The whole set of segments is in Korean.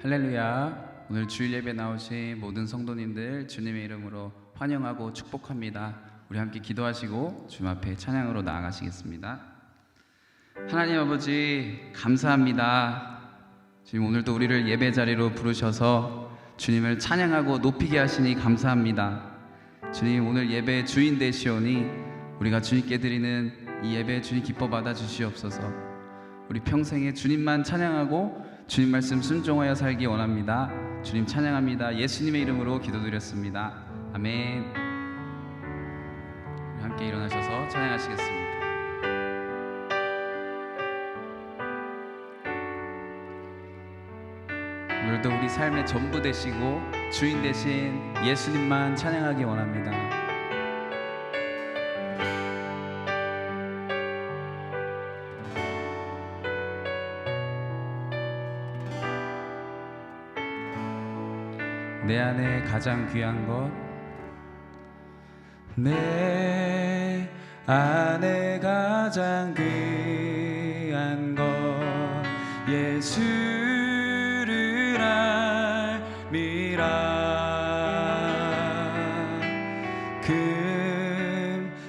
할렐루야. 오늘 주일 예배 나오신 모든 성도님들 주님의 이름으로 환영하고 축복합니다. 우리 함께 기도하시고 주님 앞에 찬양으로 나아가시겠습니다. 하나님 아버지 감사합니다. 주님, 오늘도 우리를 예배 자리로 부르셔서 주님을 찬양하고 높이게 하시니 감사합니다. 주님, 오늘 예배의 주인 되시오니 우리가 주님께 드리는 이 예배 주님 기뻐 받아 주시옵소서. 우리 평생에 주님만 찬양하고 주님 말씀 순종하여 살기 원합니다. 주님 찬양합니다. 예수님의 이름으로 기도드렸습니다. 아멘. 우리 함께 일어나셔서 찬양하시겠습니다. 오늘도 우리 삶의 전부 되시고 주인 되신 예수님만 찬양하기 원합니다. 내 안에 가장 귀한 것, 내 안에 가장 귀한 것 예수를 알미라.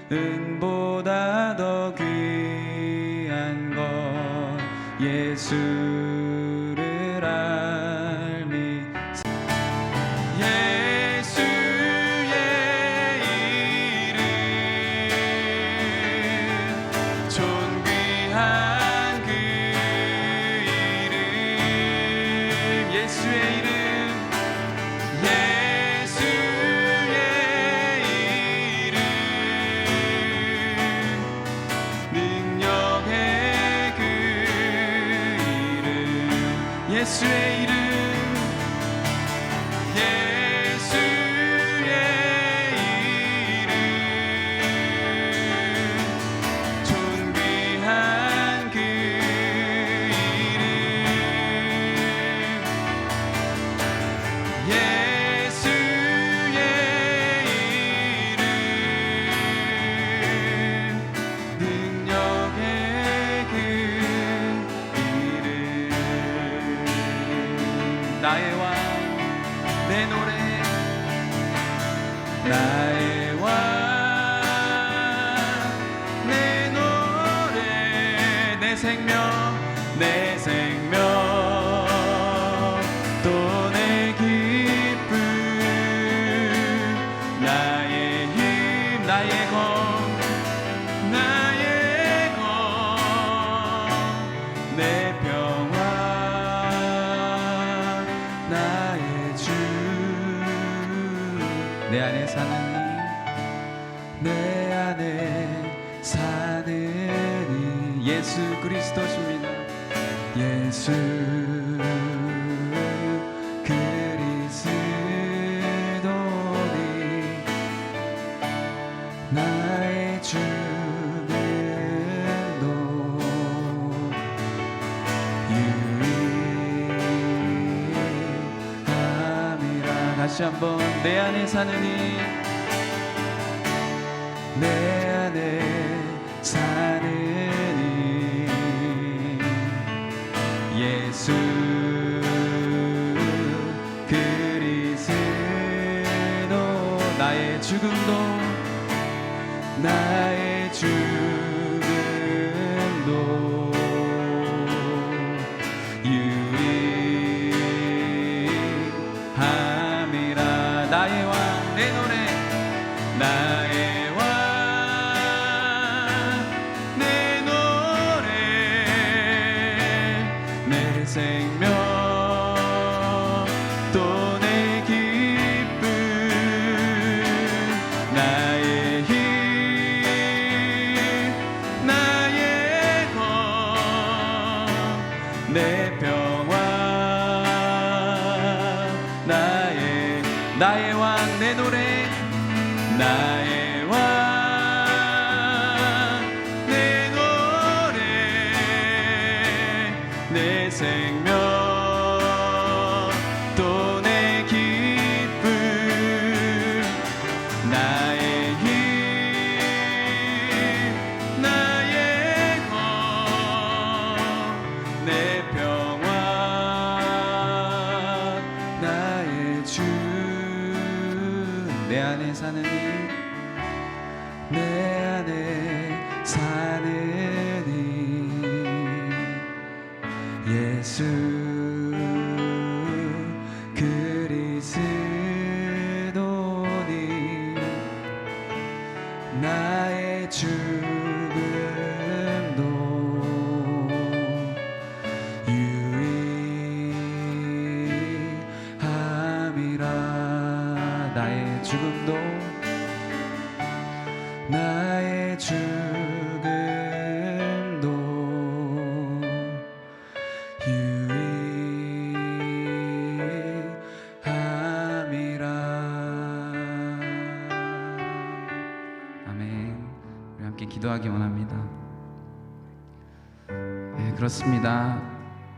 금은보다 더 귀한 것 예수를 알미. 예수의 이름, 예수의 이름, 존귀한 그 이름, 예수의 이름, 능력의 그 나의 왕, 내 노래, 나의 왕, 내 노래, 내 생명, 내 생명, 또 내 기쁨, 나의 힘, 나의 검, 나의 검, 내 평화, 나의 주. 내 안에 사는 이, 내 안에 사는 이 예수 그리스도십니다. 예수 그리스도니 나의 주님도 다시 한번 내 안에 사는 이, 내 안에 사는 이 예수 그리스도 나의 죽음도 나의 죽음도 나의 왕, 내 노래, 나의 왕, 내 노래, 내 생명, 또 내 기쁨, 나의 힘, 나의 검, 내 평화, 나의 왕, 내 노래, 나의 왕, 내 노래, 내 생명, 또 내 기쁨, 나의 힘, 나의 검, 내 평화, 내 안에 사는 이, 내 안에 사는 이 예수 그리스도니 나의 죽음도 유익함이라. 나의 죽음도 나의 죽음도 유익함이라. 아멘. 우리 함께 기도하기 원합니다. 네, 그렇습니다.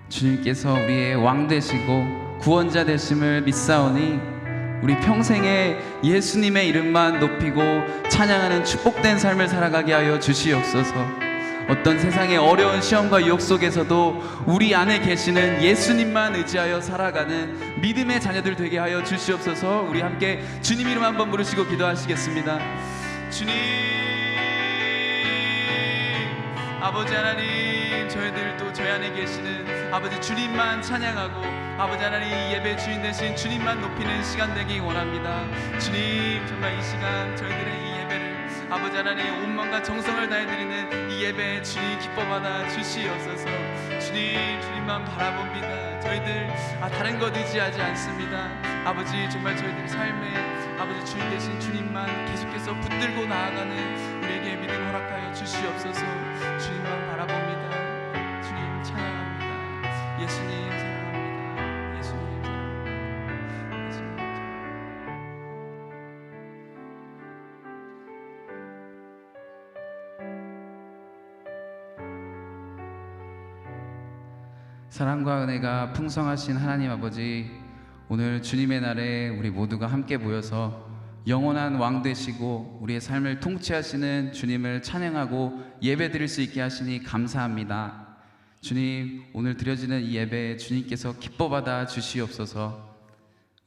주님께서 우리의 왕 되시고 구원자 되심을 믿사오니 우리 평생에 예수님의 이름만 높이고 찬양하는 축복된 삶을 살아가게 하여 주시옵소서. 어떤 세상의 어려운 시험과 유혹 속에서도 우리 안에 계시는 예수님만 의지하여 살아가는 믿음의 자녀들 되게 하여 주시옵소서. 우리 함께 주님 이름 한번 부르시고 기도하시겠습니다. 주님, 아버지 하나님, 저희들도 저희 안에 계시는 아버지 주님만 찬양하고 아버지 하나님 예배 주인 되신 주님만 높이는 시간 되기 원합니다. 주님, 정말 이 시간 저희들의 이 예배를 아버지 하나님 온 마음과 정성을 다해 드리는 이 예배 주님 기뻐받아 주시옵소서. 주님, 주님만 바라봅니다. 저희들 다른 것 의지하지 않습니다. 아버지, 정말 저희들 삶에 아버지 주인 되신 주님만 계속해서 붙들고 나아가는 우리에게 믿음 허락하여 주시옵소서. 주님만 바라봅니다. 주님 찬양합니다. 예수님 사랑합니다. 예수님 사랑합니다. 예수님 사랑과 은혜가 풍성하신 하나님 아버지, 오늘 주님의 날에 우리 모두가 함께 모여서 영원한 왕 되시고 우리의 삶을 통치하시는 주님을 찬양하고 예배 드릴 수 있게 하시니 감사합니다. 주님, 오늘 드려지는 이 예배에 주님께서 기뻐받아 주시옵소서.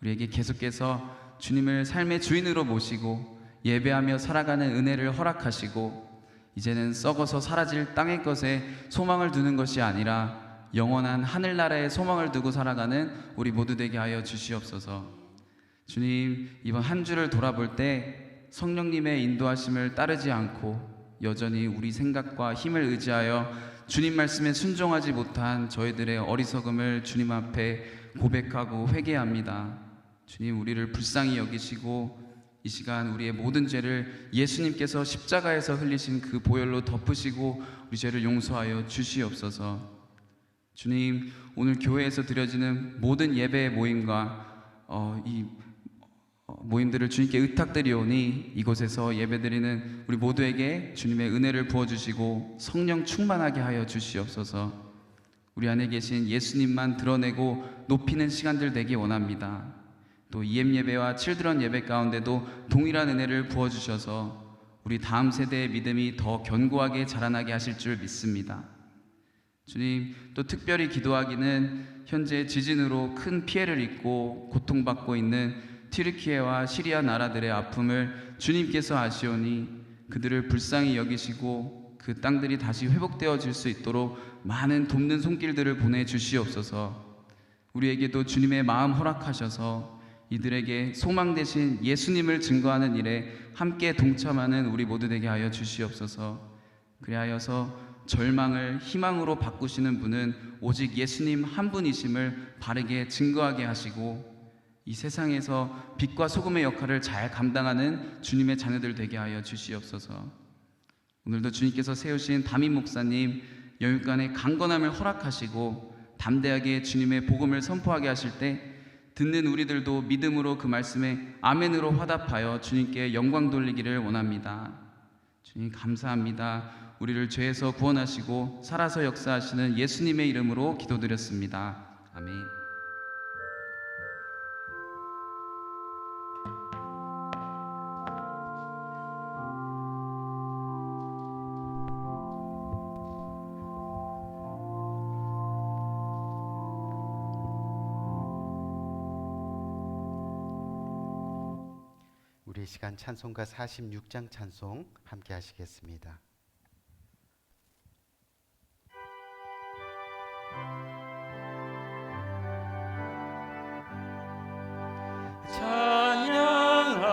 우리에게 계속해서 주님을 삶의 주인으로 모시고 예배하며 살아가는 은혜를 허락하시고 이제는 썩어서 사라질 땅의 것에 소망을 두는 것이 아니라 영원한 하늘나라에 소망을 두고 살아가는 우리 모두 되게 하여 주시옵소서. 주님, 이번 한 주를 돌아볼 때 성령님의 인도하심을 따르지 않고 여전히 우리 생각과 힘을 의지하여 주님 말씀에 순종하지 못한 저희들의 어리석음을 주님 앞에 고백하고 회개합니다. 주님, 우리를 불쌍히 여기시고 이 시간 우리의 모든 죄를 예수님께서 십자가에서 흘리신 그 보혈로 덮으시고 우리 죄를 용서하여 주시옵소서. 주님, 오늘 교회에서 드려지는 모든 예배의 모임과 이 모임들을 주님께 의탁드리오니 이곳에서 예배드리는 우리 모두에게 주님의 은혜를 부어주시고 성령 충만하게 하여 주시옵소서. 우리 안에 계신 예수님만 드러내고 높이는 시간들 되기 원합니다. 또 EM 예배와 칠드런 예배 가운데도 동일한 은혜를 부어주셔서 우리 다음 세대의 믿음이 더 견고하게 자라나게 하실 줄 믿습니다. 주님, 또 특별히 기도하기는 현재 지진으로 큰 피해를 입고 고통받고 있는 튀르키예와 시리아 나라들의 아픔을 주님께서 아시오니 그들을 불쌍히 여기시고 그 땅들이 다시 회복되어질 수 있도록 많은 돕는 손길들을 보내주시옵소서. 우리에게도 주님의 마음 허락하셔서 이들에게 소망 되신 예수님을 증거하는 일에 함께 동참하는 우리 모두 되게 하여 주시옵소서. 그리하여서 절망을 희망으로 바꾸시는 분은 오직 예수님 한 분이심을 바르게 증거하게 하시고 이 세상에서 빛과 소금의 역할을 잘 감당하는 주님의 자녀들 되게 하여 주시옵소서. 오늘도 주님께서 세우신 담임 목사님 영육간의 강건함을 허락하시고 담대하게 주님의 복음을 선포하게 하실 때 듣는 우리들도 믿음으로 그 말씀에 아멘으로 화답하여 주님께 영광 돌리기를 원합니다. 주님 감사합니다. 우리를 죄에서 구원하시고 살아서 역사하시는 예수님의 이름으로 기도드렸습니다. 아멘. 우리 이 시간 찬송가 46장 찬송 함께 하시겠습니다.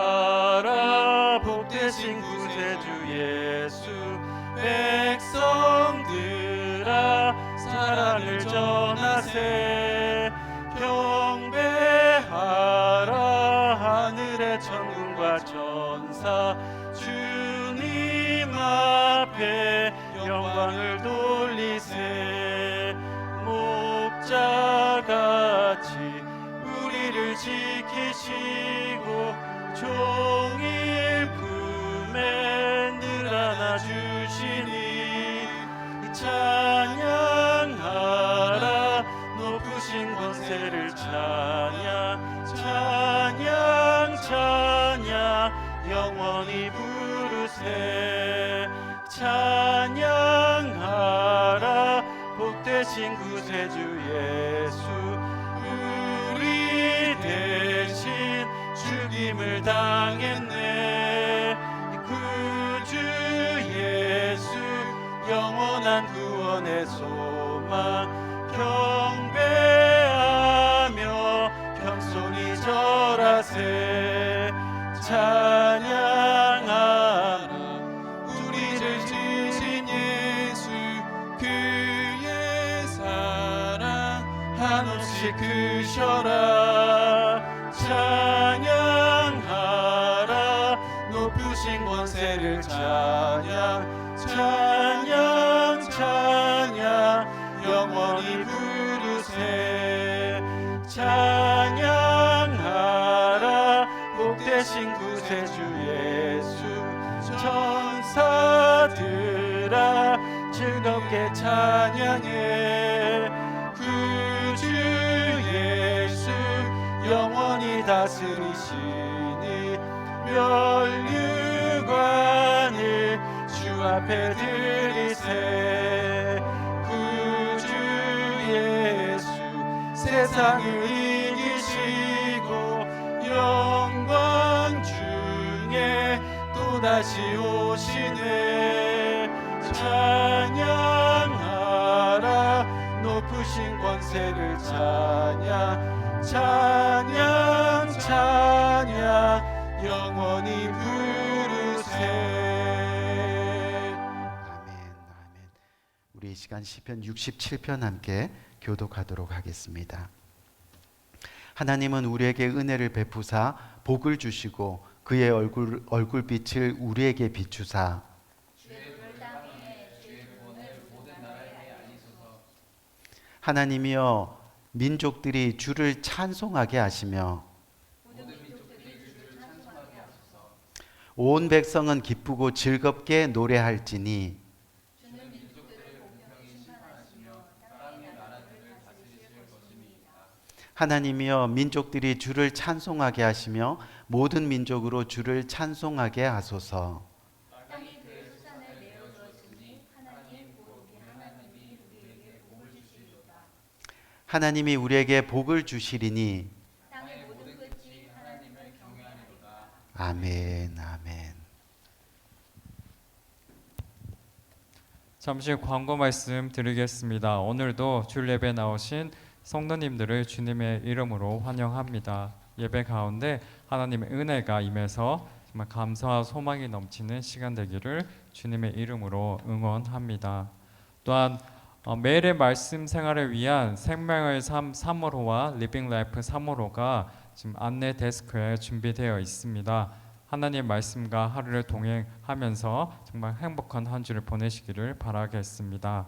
찬양하라 복되신 구세주 예수 백성들아 사랑을 전하세 경배하라 하늘의 천군과 천사 주님 앞에 영광을 돌리세 목자같이 우리를 지키시고 종일 품에 늘 안아주시니 찬양하라 높으신 권세를 찬양 찬양 찬양 영원히 부르세 찬양하라 복되신 구세주 예수 우리 대신 죽임을 당했네 구주 예수 영원한 구원의 소망 경배하며 겸손히 절하세 찬양하라 우리를 지으신 예수 그의 사랑 한없이 크셔라 찬양하라 높으신 권세를 찬양 찬양 찬양 영원히 부르세 찬양하라 복되신 구세주 예수 천사들아 즐겁게 찬양해 구주 예수 영원히 다스리시니 면류관을 주 앞에 드리세 구주 예수 세상을 이기시고 영광 중에 또다시 오시네 찬양하라 높으신 권세를 찬양 찬양 찬양 영원히 부르세 아멘, 아멘. 우리 이 시간 시편 67편 함께 교독하도록 하겠습니다. 하나님은 우리에게 은혜를 베푸사 복을 주시고 그의 얼굴빛을 우리에게 비추사 하나님이여 민족들이 주를 찬송하게 하시며 온 백성은 기쁘고 즐겁게 노래할지니 하나님이여 민족들이 주를 찬송하게 하시며 모든 민족으로 주를 찬송하게 하소서. 하나님이 우리에게 복을 주시리니 아멘 아멘. 잠시 광고 말씀 드리겠습니다. 오늘도 줄 예배 나오신 성도님들을 주님의 이름으로 환영합니다. 예배 가운데 하나님의 은혜가 임해서 정말 감사와 소망이 넘치는 시간 되기를 주님의 이름으로 응원합니다. 또한 매일의 말씀 생활을 위한 생명의 삶 3호로와 리빙 라이프 3호로가 지금 안내 데스크에 준비되어 있습니다. 하나님의 말씀과 하루를 동행하면서 정말 행복한 한 주를 보내시기를 바라겠습니다.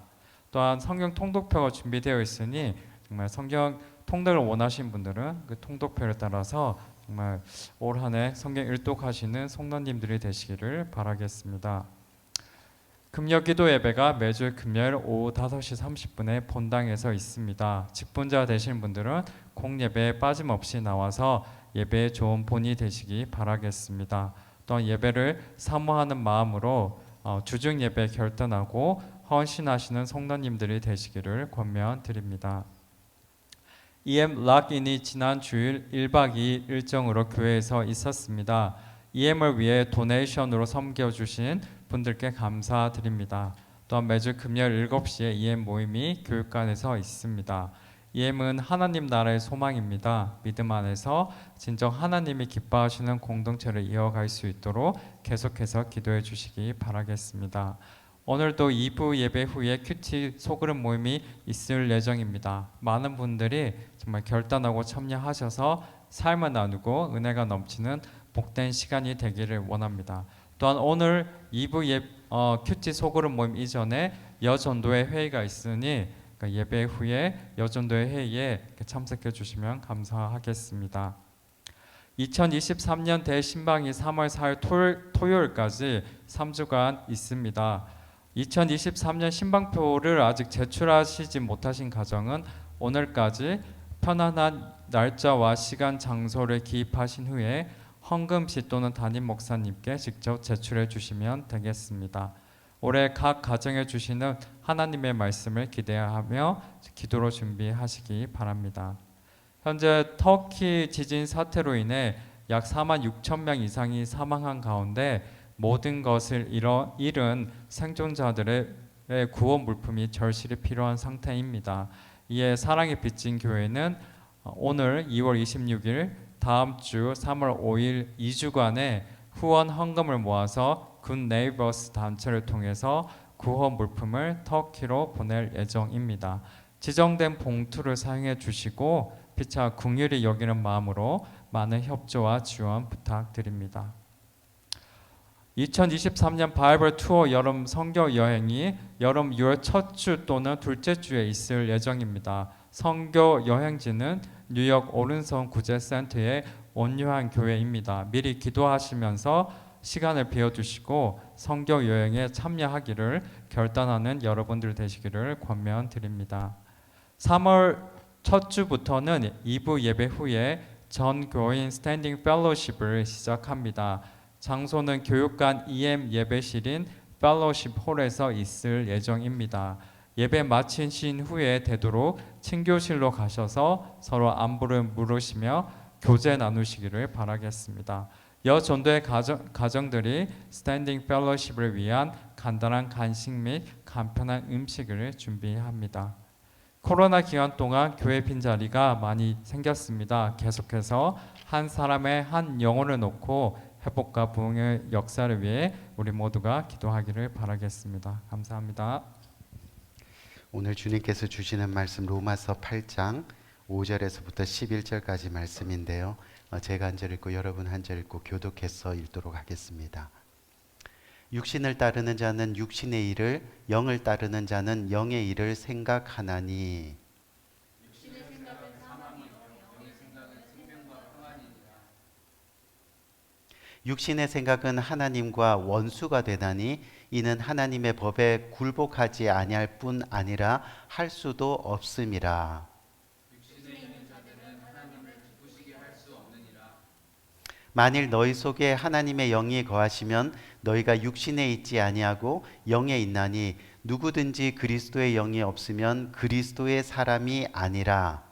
또한 성경 통독표가 준비되어 있으니 정말 성경 통독을 원하신 분들은 그 통독표를 따라서 정말 올 한 해 성경 일독하시는 성도님들이 되시기를 바라겠습니다. 금요 기도 예배가 매주 금요일 오후 5시 30분에 본당에서 있습니다. 직분자 되신 분들은 공예배에 빠짐없이 나와서 예배에 좋은 본이 되시기 바라겠습니다. 또한 예배를 사모하는 마음으로 주중 예배 결단하고 헌신하시는 성도님들이 되시기를 권면드립니다. EM 락인이 지난 주일 1박 2일 일정으로 교회에서 있었습니다. EM을 위해 도네이션으로 섬겨주신 분들께 감사드립니다. 또한 매주 금요일 7시에 EM 모임이 교육관에서 있습니다. EM은 하나님 나라의 소망입니다. 믿음 안에서 진정 하나님이 기뻐하시는 공동체를 이어갈 수 있도록 계속해서 기도해 주시기 바라겠습니다. 오늘도 2부 예배 후에 큐티 소그룹 모임이 있을 예정입니다. 많은 분들이 정말 결단하고 참여하셔서 삶을 나누고 은혜가 넘치는 복된 시간이 되기를 원합니다. 또한 오늘 2부 큐티 소그룹 모임 이전에 여전도회 회의가 있으니 예배 후에 여전도회 회의에 참석해 주시면 감사하겠습니다. 2023년 대신방이 3월 4일 토요일까지 3주간 있습니다. 2023년 신방표를 아직 제출하시지 못하신 가정은 오늘까지 편안한 날짜와 시간, 장소를 기입하신 후에 헌금시 또는 담임 목사님께 직접 제출해 주시면 되겠습니다. 올해 각 가정에 주시는 하나님의 말씀을 기대하며 기도로 준비하시기 바랍니다. 현재 터키 지진 사태로 인해 약 4만 6천 명 이상이 사망한 가운데 모든 것을 잃은 생존자들의 구원 물품이 절실히 필요한 상태입니다. 이에 사랑의 빚진 교회는 오늘 2월 26일 다음 주 3월 5일 2주간의 후원 헌금을 모아서 굿 네이버스 단체를 통해서 구원 물품을 터키로 보낼 예정입니다. 지정된 봉투를 사용해 주시고 피차 긍휼히 여기는 마음으로 많은 협조와 지원 부탁드립니다. 2023년 바이블 투어 여름 선교 여행이 여름 6월 첫 주 또는 둘째 주에 있을 예정입니다. 선교 여행지는 뉴욕 오른손 구제센터의 온유한 교회입니다. 미리 기도하시면서 시간을 비워두시고 선교 여행에 참여하기를 결단하는 여러분들 되시기를 권면드립니다. 3월 첫 주부터는 2부 예배 후에 전 교인 스탠딩 펠로십을 시작합니다. 장소는 교육관 EM 예배실인 펠로십 홀에서 있을 예정입니다. 예배 마치신 후에 되도록 친교실로 가셔서 서로 안부를 물으시며 교제 나누시기를 바라겠습니다. 여전도의 가정들이 스탠딩 펠로십을 위한 간단한 간식 및 간편한 음식을 준비합니다. 코로나 기간 동안 교회 빈자리가 많이 생겼습니다. 계속해서 한 사람의 한 영혼을 놓고 회복과 부흥의 역사를 위해 우리 모두가 기도하기를 바라겠습니다. 감사합니다. 오늘 주님께서 주시는 말씀 로마서 8장 5절에서부터 11절까지 말씀인데요. 제가 한 절 읽고 여러분 한 절 읽고 교독해서 읽도록 하겠습니다. 육신을 따르는 자는 육신의 일을, 영을 따르는 자는 영의 일을 생각하나니 육신의 생각은 하나님과 원수가 되나니 이는 하나님의 법에 굴복하지 아니할 뿐 아니라 할 수도 없음이라. 만일 너희 속에 하나님의 영이 거하시면 너희가 육신에 있지 아니하고 영에 있나니 누구든지 그리스도의 영이 없으면 그리스도의 사람이 아니라.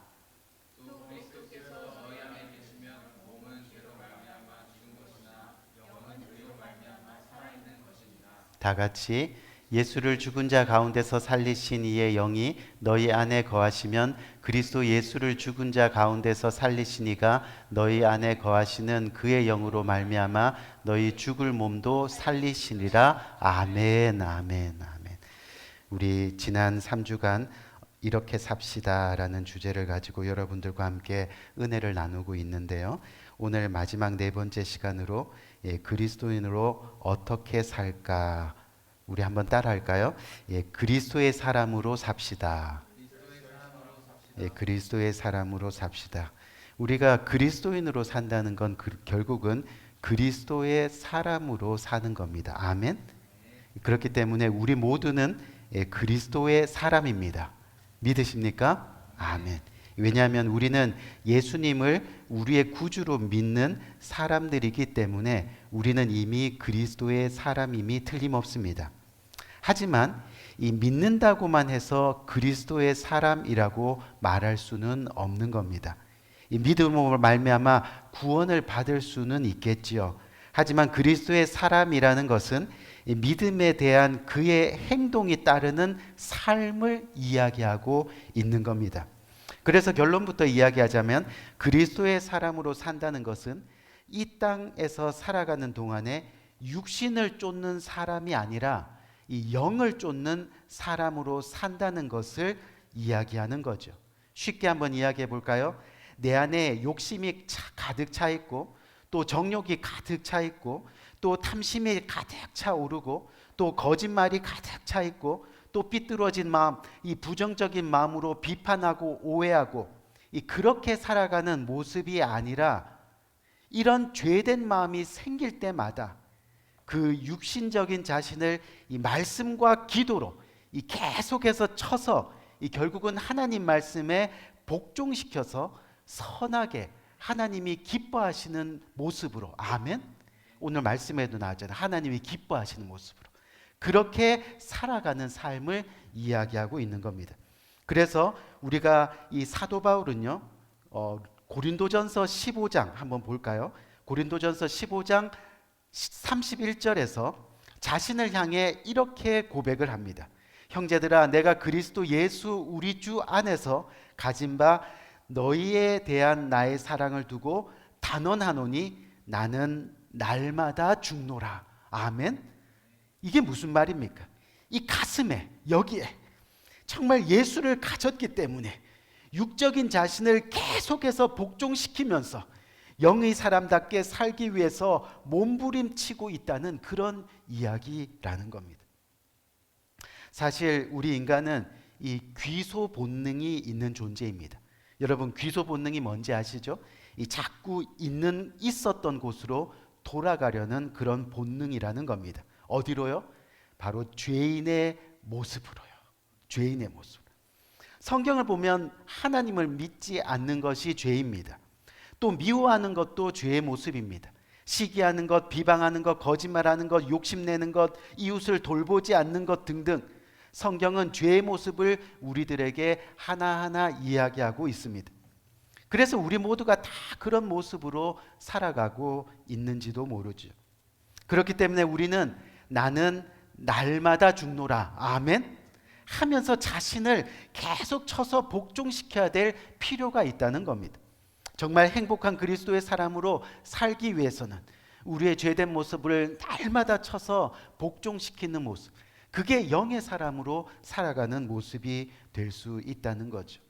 다 같이 예수를 죽은 자 가운데서 살리신 이의 영이 너희 안에 거하시면 그리스도 예수를 죽은 자 가운데서 살리신 이가 너희 안에 거하시는 그의 영으로 말미암아 너희 죽을 몸도 살리시리라. 아멘, 아멘, 아멘. 우리 지난 3주간 이렇게 삽시다라는 주제를 가지고 여러분들과 함께 은혜를 나누고 있는데요. 오늘 마지막 네 번째 시간으로 그리스도인으로 어떻게 살까? 우리 한번 따라할까요? 그리스도의 사람으로 삽시다. 그리스도의 사람으로 삽시다. 우리가 그리스도인으로 산다는 건 결국은 그리스도의 사람으로 사는 겁니다. 아멘. 그렇기 때문에 우리 모두는 그리스도의 사람입니다. 믿으십니까? 아멘. 왜냐하면 우리는 예수님을 우리의 구주로 믿는 사람들이기 때문에 우리는 이미 그리스도의 사람임이 틀림없습니다. 하지만 이 믿는다고만 해서 그리스도의 사람이라고 말할 수는 없는 겁니다. 이 믿음으로 말미암아 구원을 받을 수는 있겠지요. 하지만 그리스도의 사람이라는 것은 이 믿음에 대한 그의 행동이 따르는 삶을 이야기하고 있는 겁니다. 그래서 결론부터 이야기하자면 그리스도의 사람으로 산다는 것은 이 땅에서 살아가는 동안에 육신을 쫓는 사람이 아니라 이 영을 쫓는 사람으로 산다는 것을 이야기하는 거죠. 쉽게 한번 이야기해 볼까요? 내 안에 욕심이 가득 차 있고, 또 정욕이 가득 차 있고, 또 탐심이 가득 차 오르고, 또 거짓말이 가득 차 있고, 또 삐뚤어진 마음, 이 부정적인 마음으로 비판하고 오해하고, 그렇게 살아가는 모습이 아니라 이런 죄된 마음이 생길 때마다 그 육신적인 자신을 이 말씀과 기도로 계속해서 쳐서 결국은 하나님 말씀에 복종시켜서 선하게 하나님이 기뻐하시는 모습으로, 아멘. 오늘 말씀에도 나왔잖아요. 하나님이 기뻐하시는 모습으로 그렇게 살아가는 삶을 이야기하고 있는 겁니다. 그래서 우리가 이 사도 바울은요, 고린도전서 15장 한번 볼까요? 고린도전서 15장 31절에서 자신을 향해 이렇게 고백을 합니다. 형제들아, 내가 그리스도 예수 우리 주 안에서 가진 바 너희에 대한 나의 사랑을 두고 단언하노니 나는 날마다 죽노라. 아멘. 이게 무슨 말입니까? 이 가슴에, 여기에 정말 예수를 가졌기 때문에 육적인 자신을 계속해서 복종시키면서 영의 사람답게 살기 위해서 몸부림치고 있다는 그런 이야기라는 겁니다. 사실 우리 인간은 이 귀소 본능이 있는 존재입니다. 여러분, 귀소 본능이 뭔지 아시죠? 이 자꾸 있었던 곳으로 돌아가려는 그런 본능이라는 겁니다. 어디로요? 바로 죄인의 모습으로요. 죄인의 모습. 성경을 보면 하나님을 믿지 않는 것이 죄입니다. 또 미워하는 것도 죄의 모습입니다. 시기하는 것, 비방하는 것, 거짓말하는 것, 욕심내는 것, 이웃을 돌보지 않는 것 등등 성경은 죄의 모습을 우리들에게 하나하나 이야기하고 있습니다. 그래서 우리 모두가 다 그런 모습으로 살아가고 있는지도 모르죠. 그렇기 때문에 우리는 나는 날마다 죽노라, 아멘, 하면서 자신을 계속 쳐서 복종시켜야 될 필요가 있다는 겁니다. 정말 행복한 그리스도의 사람으로 살기 위해서는 우리의 죄된 모습을 날마다 쳐서 복종시키는 모습, 그게 영의 사람으로 살아가는 모습이 될 수 있다는 거죠.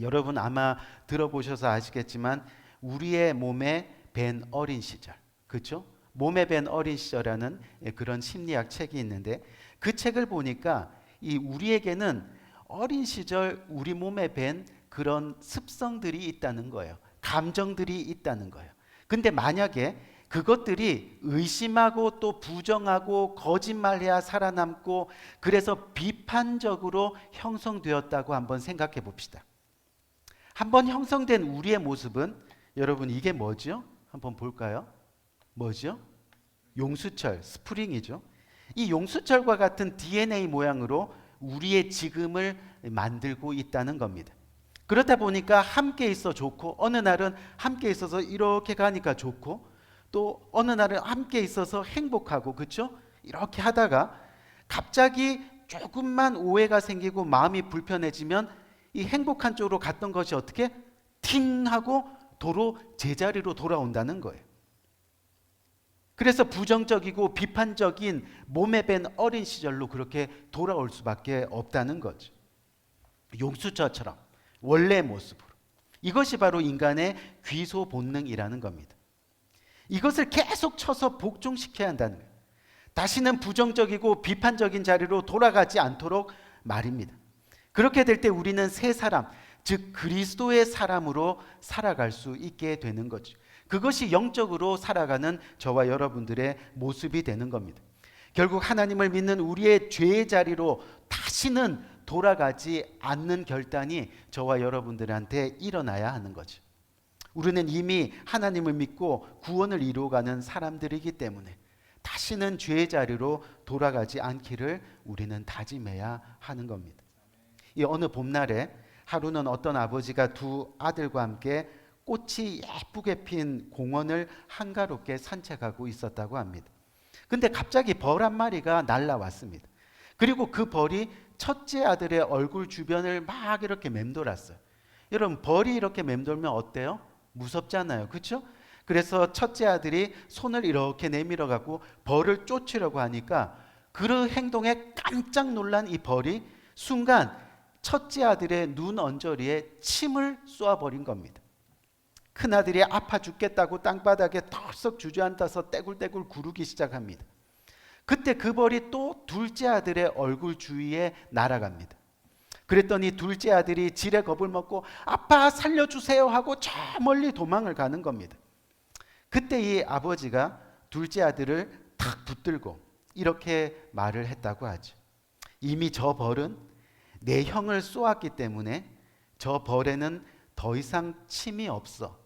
여러분 아마 들어보셔서 아시겠지만 우리의 몸에 밴 어린 시절, 그렇죠? 몸에 밴 어린 시절이라는 그런 심리학 책이 있는데 그 책을 보니까 우리에게는 어린 시절 우리 몸에 밴 그런 습성들이 있다는 거예요. 감정들이 있다는 거예요. 근데 만약에 그것들이 의심하고 또 부정하고 거짓말해야 살아남고 그래서 비판적으로 형성되었다고 한번 생각해 봅시다. 한번 형성된 우리의 모습은 여러분 이게 뭐죠? 한번 볼까요? 뭐죠? 용수철, 스프링이죠. 이 용수철과 같은 DNA 모양으로 우리의 지금을 만들고 있다는 겁니다. 그렇다 보니까 함께 있어 좋고 어느 날은 함께 있어서 이렇게 가니까 좋고 또 어느 날은 함께 있어서 행복하고, 그렇죠? 이렇게 하다가 갑자기 조금만 오해가 생기고 마음이 불편해지면 이 행복한 쪽으로 갔던 것이 어떻게 팅 하고 도로 제자리로 돌아온다는 거예요. 그래서 부정적이고 비판적인 몸에 밴 어린 시절로 그렇게 돌아올 수밖에 없다는 거죠. 용수철처럼 원래의 모습으로. 이것이 바로 인간의 귀소 본능이라는 겁니다. 이것을 계속 쳐서 복종시켜야 한다는 거예요. 다시는 부정적이고 비판적인 자리로 돌아가지 않도록 말입니다. 그렇게 될 때 우리는 새 사람, 즉 그리스도의 사람으로 살아갈 수 있게 되는 거죠. 그것이 영적으로 살아가는 저와 여러분들의 모습이 되는 겁니다. 결국 하나님을 믿는 우리의 죄의 자리로 다시는 돌아가지 않는 결단이 저와 여러분들한테 일어나야 하는 거죠. 우리는 이미 하나님을 믿고 구원을 이루어가는 사람들이기 때문에 다시는 죄의 자리로 돌아가지 않기를 우리는 다짐해야 하는 겁니다. 이 어느 봄날에 하루는 어떤 아버지가 두 아들과 함께 꽃이 예쁘게 핀 공원을 한가롭게 산책하고 있었다고 합니다. 근데 갑자기 벌 한 마리가 날라왔습니다. 그리고 그 벌이 첫째 아들의 얼굴 주변을 막 이렇게 맴돌았어요. 여러분, 벌이 이렇게 맴돌면 어때요? 무섭잖아요. 그렇죠? 그래서 첫째 아들이 손을 이렇게 내밀어 갖고 벌을 쫓으려고 하니까 그 행동에 깜짝 놀란 이 벌이 순간 첫째 아들의 눈 언저리에 침을 쏘아버린 겁니다. 큰아들이 아파 죽겠다고 땅바닥에 털썩 주저앉아서 떼굴떼굴 구르기 시작합니다. 그때 그 벌이 또 둘째 아들의 얼굴 주위에 날아갑니다. 그랬더니 둘째 아들이 지레 겁을 먹고 아빠 살려주세요 하고 저 멀리 도망을 가는 겁니다. 그때 이 아버지가 둘째 아들을 탁 붙들고 이렇게 말을 했다고 하죠. 이미 저 벌은 내 형을 쏘았기 때문에 저 벌에는 더 이상 침이 없어.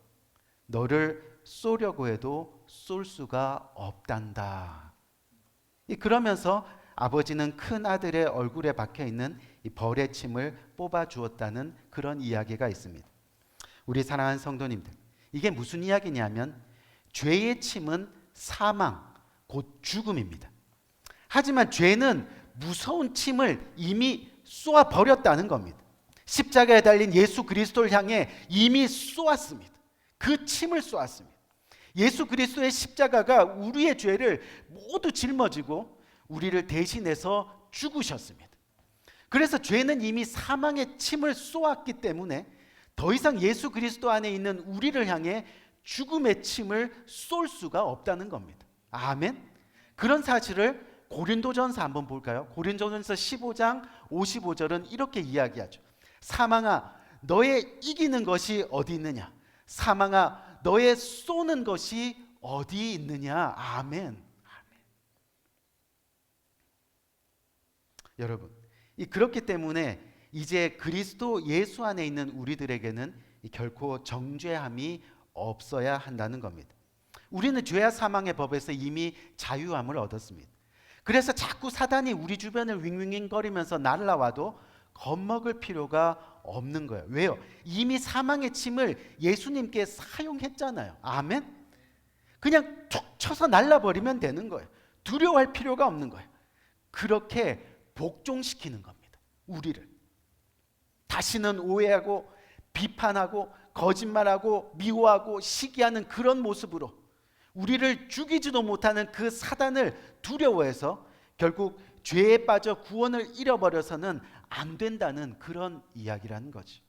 너를 쏘려고 해도 쏠 수가 없단다. 그러면서 아버지는 큰 아들의 얼굴에 박혀 있는 이 벌의 침을 뽑아 주었다는 그런 이야기가 있습니다. 우리 사랑하는 성도님들, 이게 무슨 이야기냐면 죄의 침은 사망, 곧 죽음입니다. 하지만 죄는 무서운 침을 이미 쏘아 버렸다는 겁니다. 십자가에 달린 예수 그리스도를 향해 이미 쏘았습니다. 그 침을 쏘았습니다. 예수 그리스도의 십자가가 우리의 죄를 모두 짊어지고 우리를 대신해서 죽으셨습니다. 그래서 죄는 이미 사망의 침을 쏘았기 때문에 더 이상 예수 그리스도 안에 있는 우리를 향해 죽음의 침을 쏠 수가 없다는 겁니다. 아멘. 그런 사실을 고린도전서 한번 볼까요? 고린도전서 15장 55절은 이렇게 이야기하죠. 사망아, 너의 이기는 것이 어디 있느냐? 사망아, 너의 쏘는 것이 어디 있느냐? 아멘. 여러분, 그렇기 때문에 이제 그리스도 예수 안에 있는 우리들에게는 결코 정죄함이 없어야 한다는 겁니다. 우리는 죄와 사망의 법에서 이미 자유함을 얻었습니다. 그래서 자꾸 사단이 우리 주변을 윙윙윙거리면서 날아와도 겁먹을 필요가 없는 거예요. 왜요? 이미 사망의 침을 예수님께 사용했잖아요. 아멘? 그냥 툭 쳐서 날라버리면 되는 거예요. 두려워할 필요가 없는 거예요. 그렇게 복종시키는 겁니다. 우리를. 다시는 오해하고 비판하고 거짓말하고 미워하고 시기하는 그런 모습으로 우리를 죽이지도 못하는 그 사단을 두려워해서 결국 죄에 빠져 구원을 잃어버려서는 안 된다는 그런 이야기라는 거지.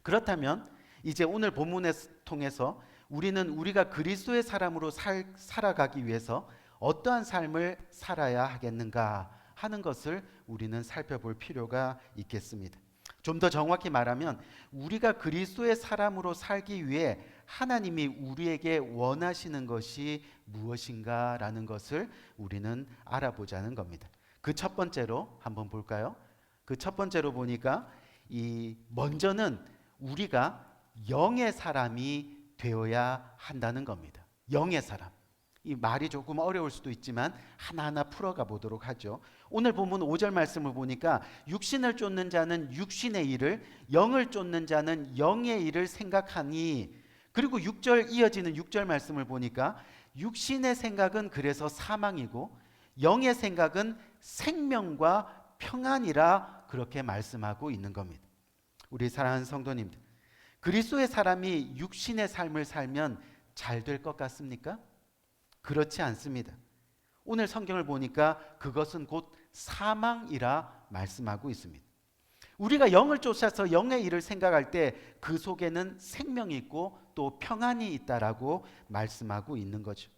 그렇다면 이제 오늘 본문을 통해서 우리는 우리가 그리스도의 사람으로 살아가기 위해서 어떠한 삶을 살아야 하겠는가 하는 것을 우리는 살펴볼 필요가 있겠습니다. 좀 더 정확히 말하면 우리가 그리스도의 사람으로 살기 위해 하나님이 우리에게 원하시는 것이 무엇인가라는 것을 우리는 알아보자는 겁니다. 그 첫 번째로 한번 볼까요? 그 첫 번째로 보니까 먼저는 우리가 영의 사람이 되어야 한다는 겁니다. 영의 사람. 이 말이 조금 어려울 수도 있지만 하나하나 풀어가 보도록 하죠. 오늘 본문 5절 말씀을 보니까 육신을 쫓는 자는 육신의 일을, 영을 쫓는 자는 영의 일을 생각하니, 그리고 6절 이어지는 6절 말씀을 보니까 육신의 생각은 그래서 사망이고 영의 생각은 생명과 평안이라 그렇게 말씀하고 있는 겁니다. 우리 사랑하는 성도님들, 그리스도의 사람이 육신의 삶을 살면 잘 될 것 같습니까? 그렇지 않습니다. 오늘 성경을 보니까 그것은 곧 사망이라 말씀하고 있습니다. 우리가 영을 쫓아서 영의 일을 생각할 때 그 속에는 생명이 있고 또 평안이 있다라고 말씀하고 있는 거죠.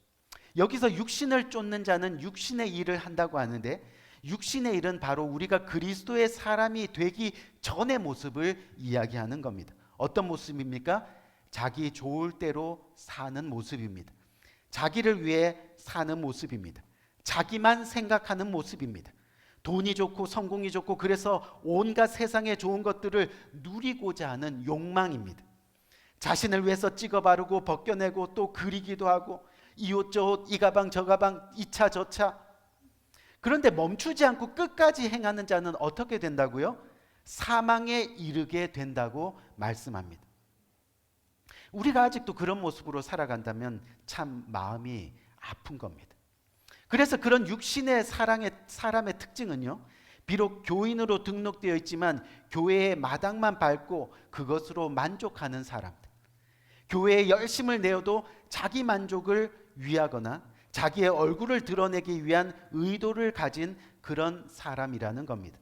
여기서 육신을 쫓는 자는 육신의 일을 한다고 하는데, 육신의 일은 바로 우리가 그리스도의 사람이 되기 전의 모습을 이야기하는 겁니다. 어떤 모습입니까? 자기 좋을 대로 사는 모습입니다. 자기를 위해 사는 모습입니다. 자기만 생각하는 모습입니다. 돈이 좋고 성공이 좋고 그래서 온갖 세상의 좋은 것들을 누리고자 하는 욕망입니다. 자신을 위해서 찍어 바르고 벗겨내고 또 그리기도 하고 이 옷 저 옷, 이 가방 저 가방, 이 차 저 차. 그런데 멈추지 않고 끝까지 행하는 자는 어떻게 된다고요? 사망에 이르게 된다고 말씀합니다. 우리가 아직도 그런 모습으로 살아간다면 참 마음이 아픈 겁니다. 그래서 그런 육신의 사람의 특징은요, 비록 교인으로 등록되어 있지만 교회의 마당만 밟고 그것으로 만족하는 사람들, 교회에 열심을 내어도 자기 만족을 위하거나 자기의 얼굴을 드러내기 위한 의도를 가진 그런 사람이라는 겁니다.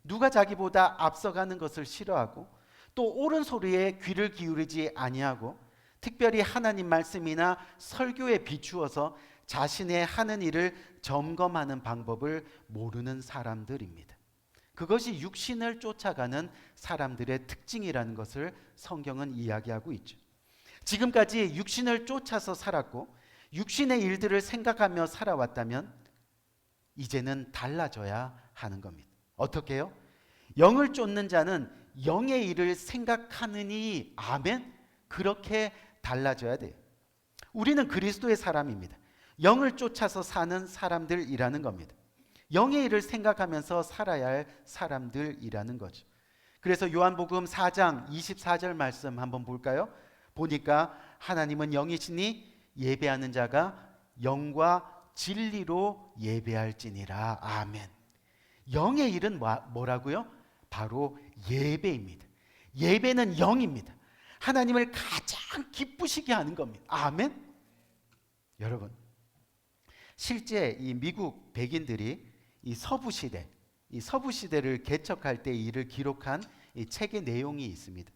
누가 자기보다 앞서가는 것을 싫어하고 또 옳은 소리에 귀를 기울이지 아니하고 특별히 하나님 말씀이나 설교에 비추어서 자신의 하는 일을 점검하는 방법을 모르는 사람들입니다. 그것이 육신을 쫓아가는 사람들의 특징이라는 것을 성경은 이야기하고 있죠. 지금까지 육신을 쫓아서 살았고 육신의 일들을 생각하며 살아왔다면 이제는 달라져야 하는 겁니다. 어떻게 해요? 영을 쫓는 자는 영의 일을 생각하느니, 아멘. 그렇게 달라져야 돼요. 우리는 그리스도의 사람입니다. 영을 쫓아서 사는 사람들이라는 겁니다. 영의 일을 생각하면서 살아야 할 사람들이라는 거죠. 그래서 요한복음 4장 24절 말씀 한번 볼까요? 보니까 하나님은 영이시니 예배하는 자가 영과 진리로 예배할지니라. 아멘. 영의 일은 뭐라고요? 바로 예배입니다. 예배는 영입니다. 하나님을 가장 기쁘시게 하는 겁니다. 아멘. 여러분, 실제 이 미국 백인들이 이 서부 시대를 개척할 때 일을 기록한 이 책의 내용이 있습니다.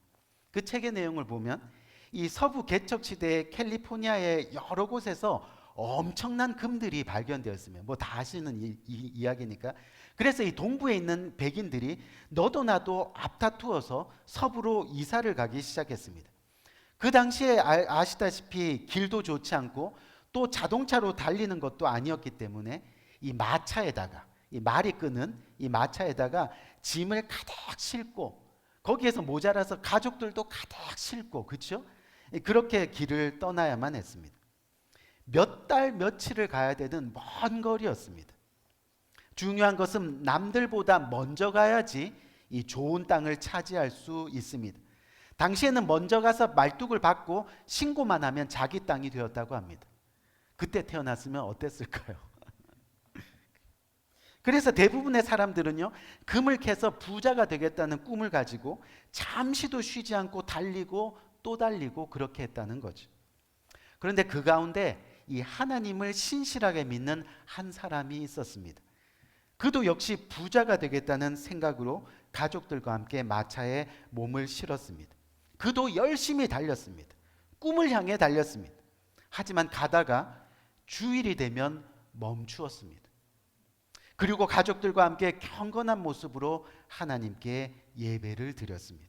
그 책의 내용을 보면 이 서부 개척 시대의 캘리포니아의 여러 곳에서 엄청난 금들이 발견되었으면 뭐 다 아시는 이야기니까, 그래서 이 동부에 있는 백인들이 너도 나도 앞다투어서 서부로 이사를 가기 시작했습니다. 그 당시에 아시다시피 길도 좋지 않고 또 자동차로 달리는 것도 아니었기 때문에 이 마차에다가, 이 말이 끄는 이 마차에다가 짐을 가득 싣고 거기에서 모자라서 가족들도 가득 싣고, 그렇죠? 그렇게 길을 떠나야만 했습니다. 몇 달 며칠을 가야 되는 먼 거리였습니다. 중요한 것은 남들보다 먼저 가야지 이 좋은 땅을 차지할 수 있습니다. 당시에는 먼저 가서 말뚝을 받고 신고만 하면 자기 땅이 되었다고 합니다. 그때 태어났으면 어땠을까요? 그래서 대부분의 사람들은요, 금을 캐서 부자가 되겠다는 꿈을 가지고 잠시도 쉬지 않고 달리고 또 달리고 그렇게 했다는 거죠. 그런데 그 가운데 이 하나님을 신실하게 믿는 한 사람이 있었습니다. 그도 역시 부자가 되겠다는 생각으로 가족들과 함께 마차에 몸을 실었습니다. 그도 열심히 달렸습니다. 꿈을 향해 달렸습니다. 하지만 가다가 주일이 되면 멈추었습니다. 그리고 가족들과 함께 경건한 모습으로 하나님께 예배를 드렸습니다.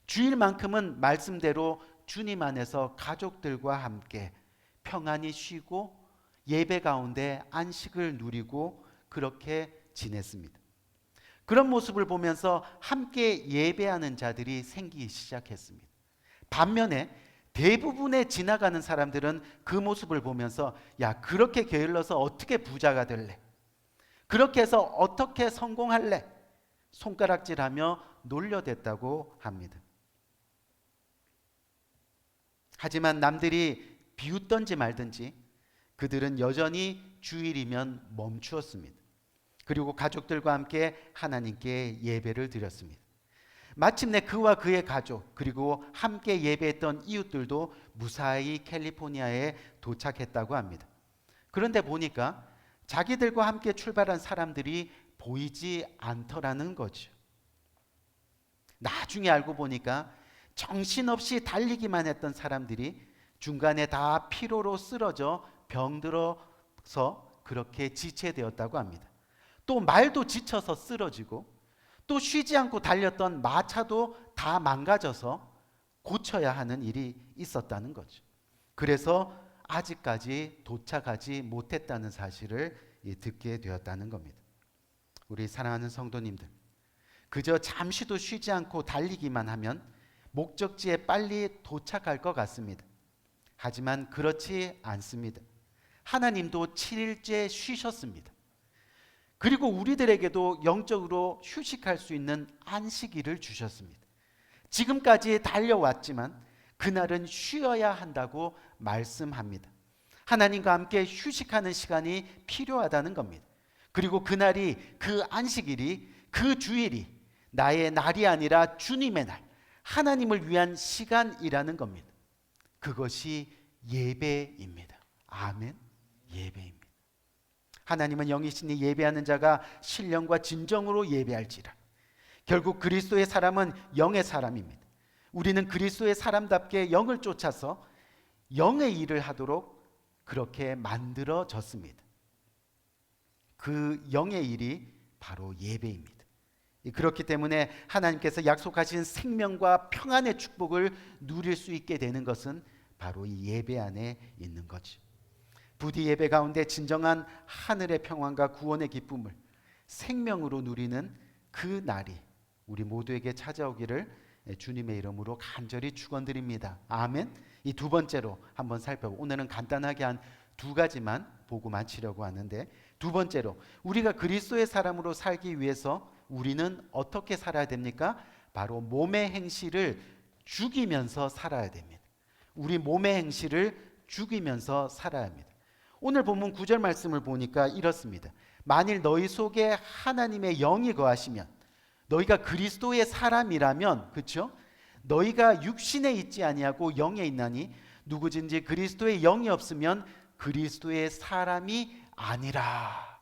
주일만큼은 말씀대로 주님 안에서 가족들과 함께 평안히 쉬고 예배 가운데 안식을 누리고 그렇게 지냈습니다. 그런 모습을 보면서 함께 예배하는 자들이 생기기 시작했습니다. 반면에 대부분의 지나가는 사람들은 그 모습을 보면서, 야, 그렇게 게을러서 어떻게 부자가 될래? 그렇게 해서 어떻게 성공할래? 손가락질하며 놀려댔다고 합니다. 하지만 남들이 비웃던지 말든지 그들은 여전히 주일이면 멈추었습니다. 그리고 가족들과 함께 하나님께 예배를 드렸습니다. 마침내 그와 그의 가족 그리고 함께 예배했던 이웃들도 무사히 캘리포니아에 도착했다고 합니다. 그런데 보니까 자기들과 함께 출발한 사람들이 보이지 않더라는 거죠. 나중에 알고 보니까 정신없이 달리기만 했던 사람들이 중간에 다 피로로 쓰러져 병들어서 그렇게 지체되었다고 합니다. 또 말도 지쳐서 쓰러지고 또 쉬지 않고 달렸던 마차도 다 망가져서 고쳐야 하는 일이 있었다는 거죠. 그래서 아직까지 도착하지 못했다는 사실을 듣게 되었다는 겁니다. 우리 사랑하는 성도님들, 그저 잠시도 쉬지 않고 달리기만 하면 목적지에 빨리 도착할 것 같습니다. 하지만 그렇지 않습니다. 하나님도 7일째 쉬셨습니다. 그리고 우리들에게도 영적으로 휴식할 수 있는 안식일을 주셨습니다. 지금까지 달려왔지만 그날은 쉬어야 한다고 말씀합니다. 하나님과 함께 휴식하는 시간이 필요하다는 겁니다. 그리고 그날이, 그 안식일이, 그 주일이 나의 날이 아니라 주님의 날, 하나님을 위한 시간이라는 겁니다. 그것이 예배입니다. 아멘. 예배입니다. 하나님은 영이시니 예배하는 자가 신령과 진정으로 예배할지라. 결국 그리스도의 사람은 영의 사람입니다. 우리는 그리스도의 사람답게 영을 쫓아서 영의 일을 하도록 그렇게 만들어졌습니다. 그 영의 일이 바로 예배입니다. 그렇기 때문에 하나님께서 약속하신 생명과 평안의 축복을 누릴 수 있게 되는 것은 바로 이 예배 안에 있는 거죠. 부디 예배 가운데 진정한 하늘의 평안과 구원의 기쁨을 생명으로 누리는 그 날이 우리 모두에게 찾아오기를 주님의 이름으로 간절히 축원드립니다. 아멘. 이 두 번째로 한번 살펴보고, 오늘은 간단하게 한 두 가지만 보고 마치려고 하는데, 두 번째로 우리가 그리스도의 사람으로 살기 위해서 우리는 어떻게 살아야 됩니까? 바로 몸의 행실을 죽이면서 살아야 됩니다. 우리 몸의 행실을 죽이면서 살아야 합니다. 오늘 본문 9절 말씀을 보니까 이렇습니다. 만일 너희 속에 하나님의 영이 거하시면, 너희가 그리스도의 사람이라면, 그렇죠? 너희가 육신에 있지 아니하고 영에 있나니 누구든지 그리스도의 영이 없으면 그리스도의 사람이 아니라.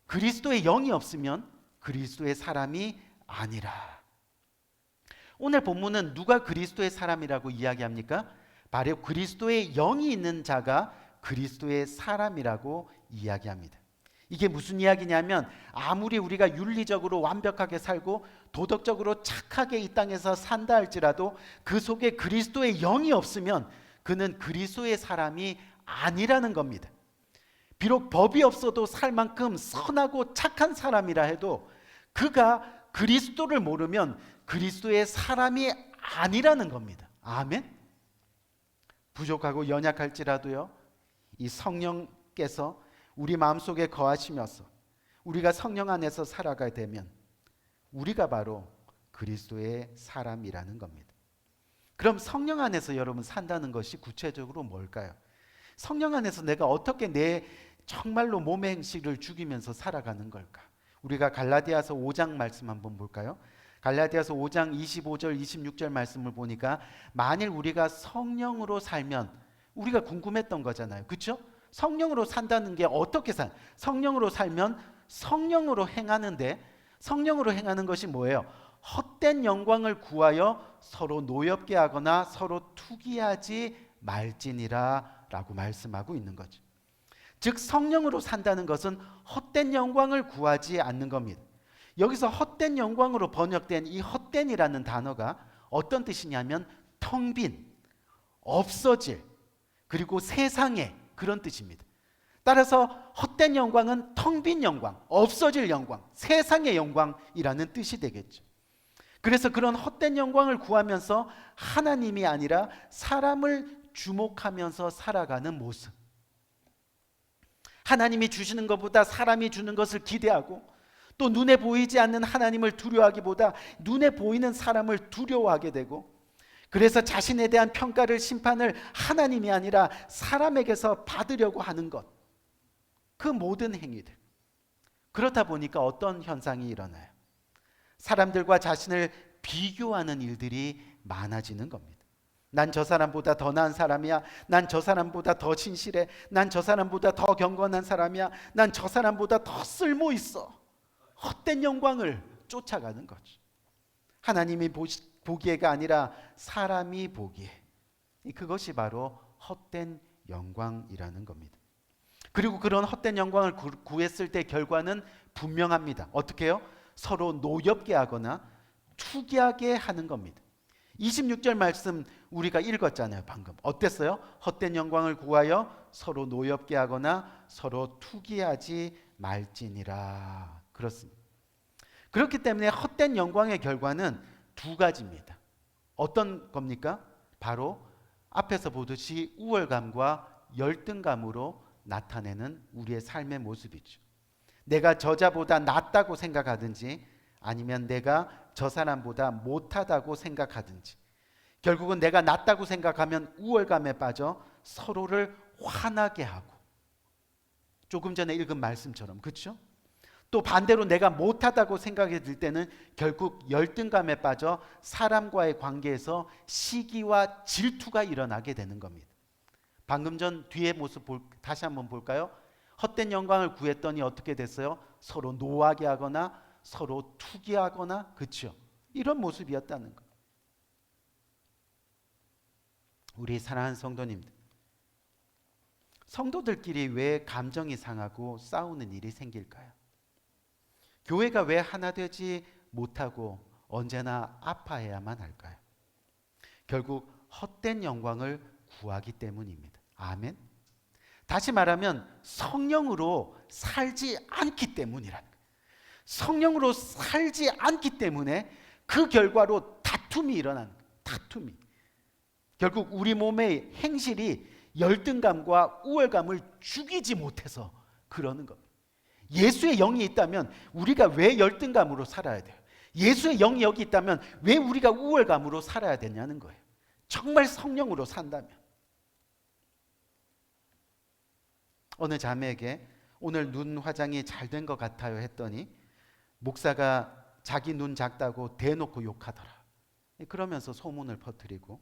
그리스도의 영이 없으면 그리스도의 사람이 아니라. 오늘 본문은 누가 그리스도의 사람이라고 이야기합니까? 바로 그리스도의 영이 있는 자가 그리스도의 사람이라고 이야기합니다. 이게 무슨 이야기냐면, 아무리 우리가 윤리적으로 완벽하게 살고 도덕적으로 착하게 이 땅에서 산다 할지라도 그 속에 그리스도의 영이 없으면 그는 그리스도의 사람이 아니라는 겁니다. 비록 법이 없어도 살 만큼 선하고 착한 사람이라 해도 그가 그리스도를 모르면 그리스도의 사람이 아니라는 겁니다. 아멘. 부족하고 연약할지라도요, 이 성령께서 우리 마음속에 거하시면서 우리가 성령 안에서 살아가야 되면 우리가 바로 그리스도의 사람이라는 겁니다. 그럼 성령 안에서 여러분 산다는 것이 구체적으로 뭘까요? 성령 안에서 내가 어떻게 내 정말로 몸의 행실을 죽이면서 살아가는 걸까? 우리가 갈라디아서 5장 말씀 한번 볼까요? 갈라디아서 5장 25절 26절 말씀을 보니까, 만일 우리가 성령으로 살면, 우리가 궁금했던 거잖아요. 그렇죠? 성령으로 산다는 게 어떻게 성령으로 살면 성령으로 행하는데, 성령으로 행하는 것이 뭐예요? 헛된 영광을 구하여 서로 노엽게 하거나 서로 투기하지 말지니라 라고 말씀하고 있는 거죠. 즉 성령으로 산다는 것은 헛된 영광을 구하지 않는 겁니다. 여기서 헛된 영광으로 번역된 이 헛된이라는 단어가 어떤 뜻이냐면 텅 빈, 없어질, 그리고 세상에, 그런 뜻입니다. 따라서 헛된 영광은 텅 빈 영광, 없어질 영광, 세상의 영광이라는 뜻이 되겠죠. 그래서 그런 헛된 영광을 구하면서 하나님이 아니라 사람을 주목하면서 살아가는 모습, 하나님이 주시는 것보다 사람이 주는 것을 기대하고, 또 눈에 보이지 않는 하나님을 두려워하기보다 눈에 보이는 사람을 두려워하게 되고, 그래서 자신에 대한 평가를, 심판을 하나님이 아니라 사람에게서 받으려고 하는 것, 그 모든 행위들. 그렇다 보니까 어떤 현상이 일어나요? 사람들과 자신을 비교하는 일들이 많아지는 겁니다. 난 저 사람보다 더 나은 사람이야. 난 저 사람보다 더 진실해. 난 저 사람보다 더 경건한 사람이야. 난 저 사람보다 더 쓸모 있어. 헛된 영광을 쫓아가는 거죠. 하나님이 보기에가 아니라 사람이 보기에. 그것이 바로 헛된 영광이라는 겁니다. 그리고 그런 헛된 영광을 구했을 때 결과는 분명합니다. 어떻게 해요? 서로 노엽게 하거나 투기하게 하는 겁니다. 26절 말씀 우리가 읽었잖아요, 방금. 어땠어요? 헛된 영광을 구하여 서로 노엽게 하거나 서로 투기하지 말지니라. 그렇습니다. 그렇기 때문에 헛된 영광의 결과는 두 가지입니다. 어떤 겁니까? 바로 앞에서 보듯이 우월감과 열등감으로 나타내는 우리의 삶의 모습이죠. 내가 저자보다 낫다고 생각하든지, 아니면 내가 저 사람보다 못하다고 생각하든지, 결국은 내가 낫다고 생각하면 우월감에 빠져 서로를 화나게 하고, 조금 전에 읽은 말씀처럼, 그렇죠? 또 반대로 내가 못하다고 생각이 들 때는 결국 열등감에 빠져 사람과의 관계에서 시기와 질투가 일어나게 되는 겁니다. 방금 전 뒤의 모습 다시 한번 볼까요? 헛된 영광을 구했더니 어떻게 됐어요? 서로 노하게 하거나 서로 투기하거나, 그렇죠? 이런 모습이었다는 거. 우리 사랑하는 성도님들, 성도들끼리 왜 감정이 상하고 싸우는 일이 생길까요? 교회가 왜 하나 되지 못하고 언제나 아파해야만 할까요? 결국 헛된 영광을 구하기 때문입니다. 아멘. 다시 말하면 성령으로 살지 않기 때문이라는 거예요. 성령으로 살지 않기 때문에 그 결과로 다툼이 일어나는 거예요. 다툼이. 결국 우리 몸의 행실이 열등감과 우월감을 죽이지 못해서 그러는 겁니다. 예수의 영이 있다면 우리가 왜 열등감으로 살아야 돼요? 예수의 영이 여기 있다면 왜 우리가 우월감으로 살아야 되냐는 거예요. 정말 성령으로 산다면. 어느 자매에게 오늘 눈 화장이 잘 된 것 같아요 했더니 목사가 자기 눈 작다고 대놓고 욕하더라. 그러면서 소문을 퍼뜨리고,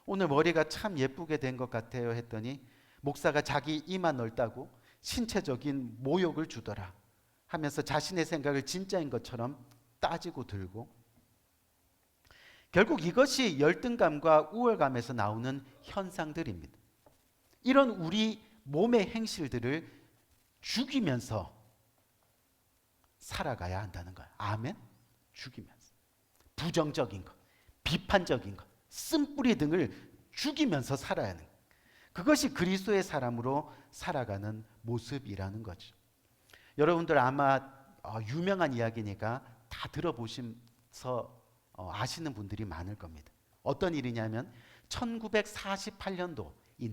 오늘 머리가 참 예쁘게 된 것 같아요 했더니 목사가 자기 이마 넓다고 신체적인 모욕을 주더라 하면서 자신의 생각을 진짜인 것처럼 따지고 들고, 결국 이것이 열등감과 우월감에서 나오는 현상들입니다. 이런 우리 몸의 행실들을 죽이면서 살아가야 한다는 거예요. 아멘? 죽이면서. 부정적인 것, 비판적인 것, 쓴뿌리 등을 죽이면서 살아야 하는, 그것이 그리스도의 사람으로 살아가는 모습이라는 거죠. 여러분들 아마 유명한 이야기니까 다 들어보시면서 아시는 분들이 많을 겁니다. 어떤 일이냐면 1948년도 이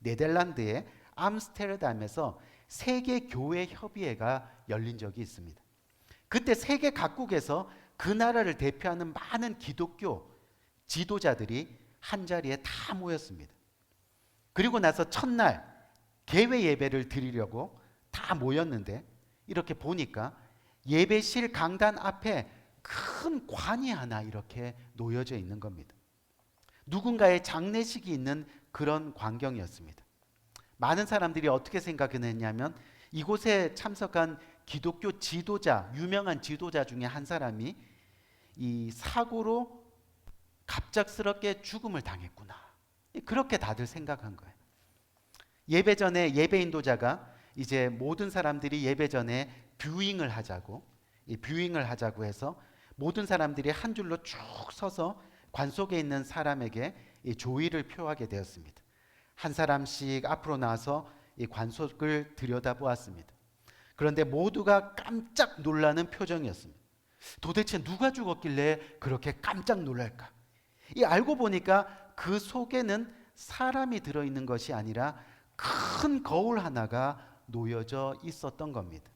네덜란드의 암스테르담에서 세계교회협의회가 열린 적이 있습니다. 그때 세계 각국에서 그 나라를 대표하는 많은 기독교 지도자들이 한자리에 다 모였습니다. 그리고 나서 첫날 개회 예배를 드리려고 다 모였는데, 이렇게 보니까 예배실 강단 앞에 큰 관이 하나 이렇게 놓여져 있는 겁니다. 누군가의 장례식이 있는 그런 광경이었습니다. 많은 사람들이 어떻게 생각했냐면 이곳에 참석한 기독교 지도자, 유명한 지도자 중에 한 사람이 이 사고로 갑작스럽게 죽음을 당했구나, 그렇게 다들 생각한 거예요. 예배 전에 예배 인도자가 이제 모든 사람들이 예배 전에 뷰잉을 하자고 해서 모든 사람들이 한 줄로 쭉 서서 관 속에 있는 사람에게 이 조의를 표하게 되었습니다. 한 사람씩 앞으로 나와서 이 관 속을 들여다보았습니다. 그런데 모두가 깜짝 놀라는 표정이었습니다. 도대체 누가 죽었길래 그렇게 깜짝 놀랄까? 알고 보니까 그 속에는 사람이 들어있는 것이 아니라 큰 거울 하나가 놓여져 있었던 겁니다.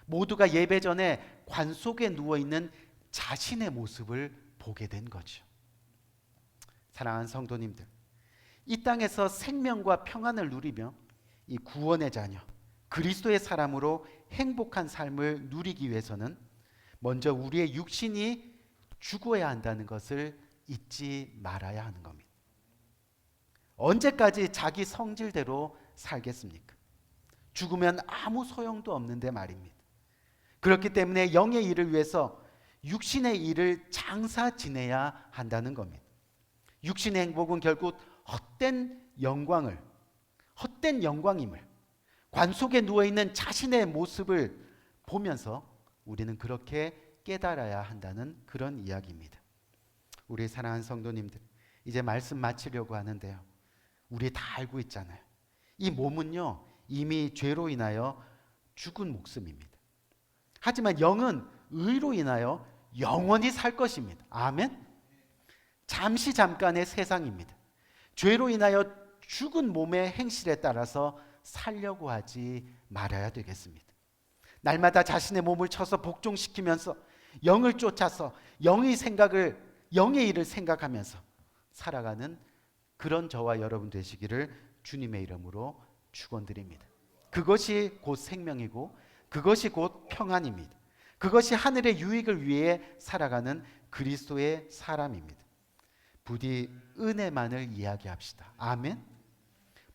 모두가 예배 전에 관 속에 누워있는 자신의 모습을 보게 된 거죠. 사랑하는 성도님들, 이 땅에서 생명과 평안을 누리며 이 구원의 자녀, 그리스도의 사람으로 행복한 삶을 누리기 위해서는 먼저 우리의 육신이 죽어야 한다는 것을 잊지 말아야 하는 겁니다. 언제까지 자기 성질대로 살겠습니까? 죽으면 아무 소용도 없는데 말입니다. 그렇기 때문에 영의 일을 위해서 육신의 일을 장사 지내야 한다는 겁니다. 육신의 행복은 결국 헛된 영광임을, 관 속에 누워있는 자신의 모습을 보면서 우리는 그렇게 깨달아야 한다는 그런 이야기입니다. 우리 사랑하는 성도님들, 이제 말씀 마치려고 하는데요, 우리 다 알고 있잖아요. 이 몸은요 이미 죄로 인하여 죽은 목숨입니다. 하지만 영은 의로 인하여 영원히 살 것입니다. 아멘. 잠시 잠깐의 세상입니다. 죄로 인하여 죽은 몸의 행실에 따라서 살려고 하지 말아야 되겠습니다. 날마다 자신의 몸을 쳐서 복종시키면서 영을 쫓아서 영의 생각을 영의 일을 생각하면서 살아가는 그런 저와 여러분 되시기를 주님의 이름으로 축원드립니다. 그것이 곧 생명이고 그것이 곧 평안입니다. 그것이 하늘의 유익을 위해 살아가는 그리스도의 사람입니다. 부디 은혜만을 이야기합시다. 아멘.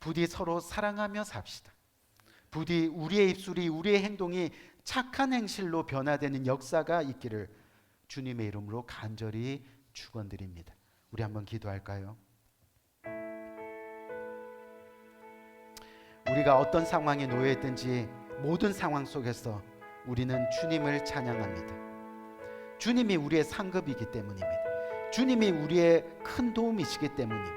부디 서로 사랑하며 삽시다. 부디 우리의 입술이, 우리의 행동이 착한 행실로 변화되는 역사가 있기를 주님의 이름으로 간절히 축원드립니다. 우리 한번 기도할까요? 우리가 어떤 상황에 놓여 있든지 모든 상황 속에서 우리는 주님을 찬양합니다. 주님이 우리의 상급이기 때문입니다. 주님이 우리의 큰 도움이시기 때문입니다.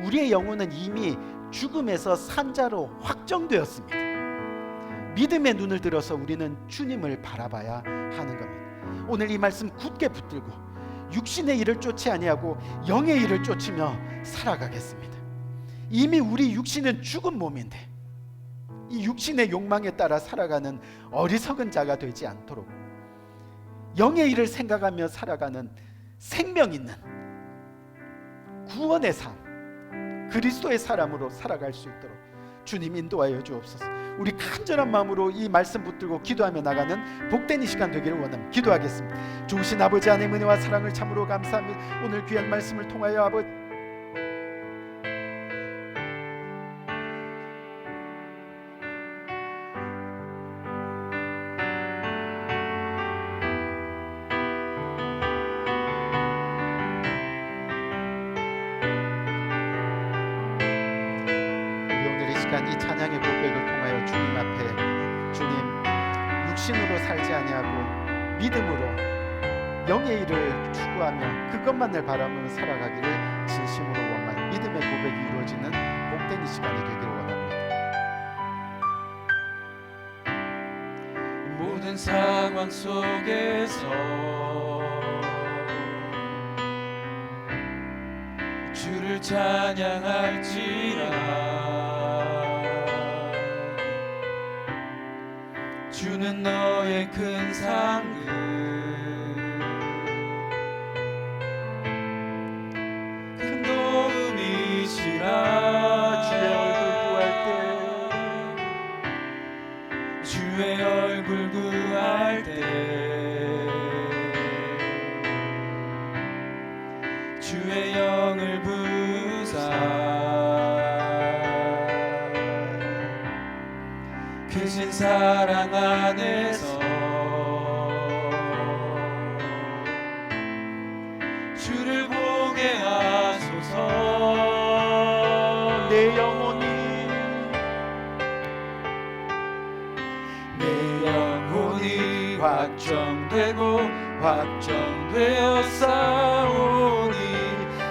우리의 영혼은 이미 죽음에서 산자로 확정되었습니다. 믿음의 눈을 들어서 우리는 주님을 바라봐야 하는 겁니다. 오늘 이 말씀 굳게 붙들고 육신의 일을 쫓지 아니하고 영의 일을 쫓으며 살아가겠습니다. 이미 우리 육신은 죽은 몸인데 이 육신의 욕망에 따라 살아가는 어리석은 자가 되지 않도록 영의 일을 생각하며 살아가는 생명 있는 구원의 삶, 그리스도의 사람으로 살아갈 수 있도록 주님 인도하여 주옵소서. 우리 간절한 마음으로 이 말씀 붙들고 기도하며 나가는 복된 이 시간 되기를 원합니다. 기도하겠습니다. 좋으신 아버지 하나님의 은혜와 사랑을 참으로 감사합니다. 오늘 귀한 말씀을 통하여 아버지 이 찬양의 고백을 통하여 주님 앞에 주님 육신으로 살지 아니하고 믿음으로 영의 일을 추구하며 그것만을 바라보며 살아가기를 진심으로 원하는 믿음의 고백이 이루어지는 복된 이 시간이 되기를 원합니다. 모든 상황 속에서 주를 찬양할지라. 주는 너의 큰 상급, 큰 도움이시라. 주의 얼굴 구할 때 주의 영을 부사 크신 사랑 안에서 주를 보게 하소서. 내 영혼이 확정되고 확정되어 싸우니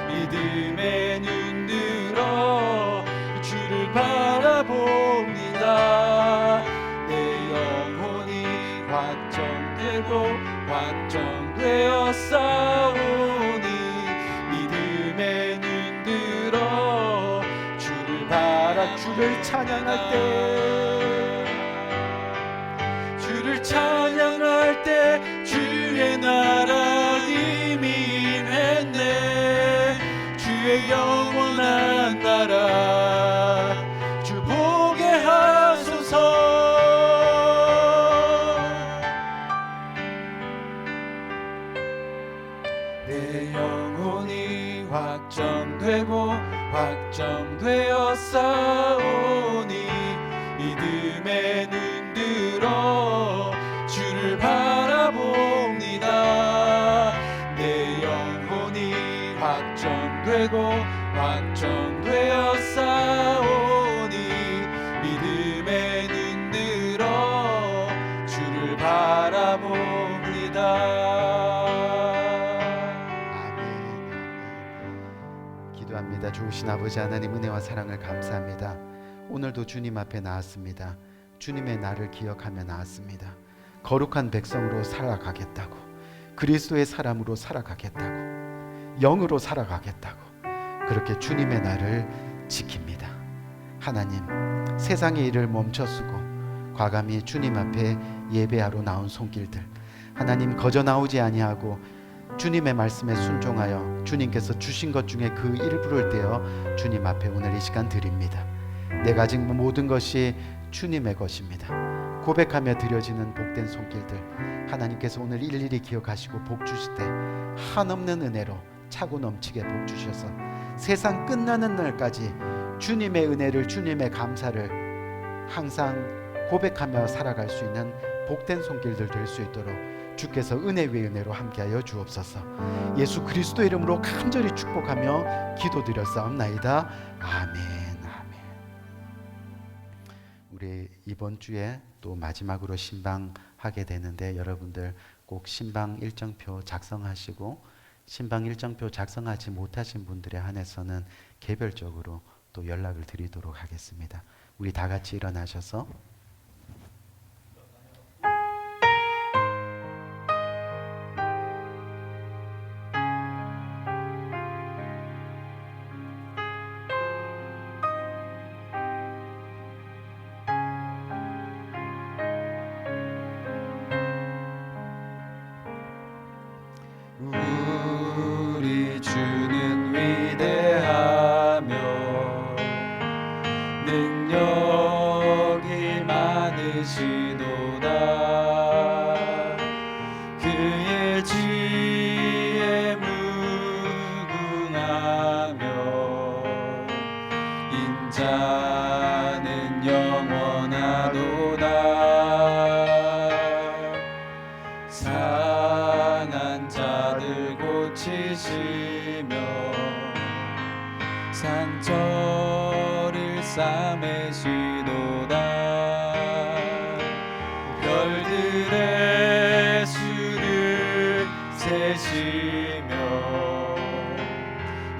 믿음의 눈 들어 주를 바라봅니다. 내 영혼이 확정되고 확정되어 싸우니 믿음의 눈 들어 주를 바라. 주를 찬양할 때 주를 찬양할 때 주의 나라 이미 임했네. 주의 영원한 나라 주 보게 하소서. 내 영혼이 확정되고 확정되어 싸우니 믿음의 눈 들어 주를 바라봅니다. 내 영혼이 확정되고 확정되어 싸우니 믿음의 눈 들어 주를 바라봅니다. 아멘. 기도합니다. 좋으신 아버지 하나님 은혜와 사랑을 감사합니다. 오늘도 주님 앞에 나왔습니다. 주님의 나를 기억하며 나왔습니다. 거룩한 백성으로 살아가겠다고, 그리스도의 사람으로 살아가겠다고, 영으로 살아가겠다고 그렇게 주님의 나를 지킵니다. 하나님, 세상의 일을 멈춰쓰고 과감히 주님 앞에 예배하러 나온 손길들 하나님 거저 나오지 아니하고 주님의 말씀에 순종하여 주님께서 주신 것 중에 그 일부를 떼어 주님 앞에 오늘 이 시간 드립니다. 내 가진 모든 것이 주님의 것입니다. 고백하며 드려지는 복된 손길들 하나님께서 오늘 일일이 기억하시고 복 주실 때 한없는 은혜로 차고 넘치게 복 주셔서 세상 끝나는 날까지 주님의 은혜를, 주님의 감사를 항상 고백하며 살아갈 수 있는 복된 손길들 될 수 있도록 주께서 은혜 위에 은혜로 함께하여 주옵소서. 예수 그리스도 이름으로 간절히 축복하며 기도드렸사옵나이다. 아멘. 아멘. 우리 이번 주에 또 마지막으로 신방하게 되는데 여러분들 꼭 신방 일정표 작성하시고 신방 일정표 작성하지 못하신 분들에 한해서는 개별적으로 또 연락을 드리도록 하겠습니다. 우리 다 같이 일어나셔서 우리 주는 위대하며 능력이 많으시도다. 그의 지혜 무궁하며 인자는 영원하도다. 상한 자들 고치시며 상처를 싸매시도다. 별들의 수를 세시며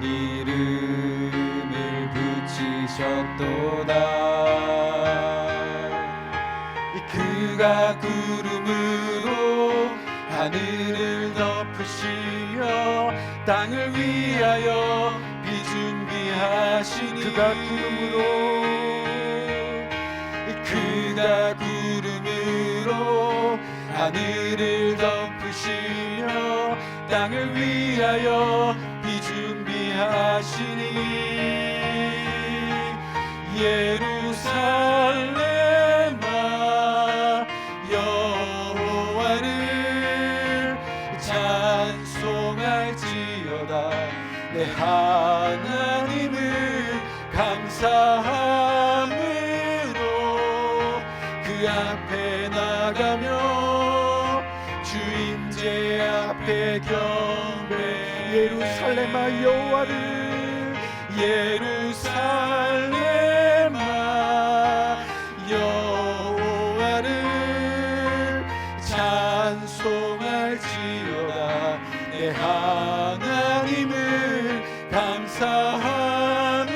이름을 붙이셨도다. 그가 구름으로 하늘을 덮으시며 땅을 위하여 비준비하시니 그가 구름으로 하늘을 덮으시며 땅을 위하여 비준비하시니 예루살렘아 여호와를 찬송할지어다. 내 하나님을 감사함으로 그 앞에 나가며 주임제 앞에 경배. 예루살렘아 여호와를 예루살렘아 여호와를 찬송할지어다. 내 하나님을 감사함으로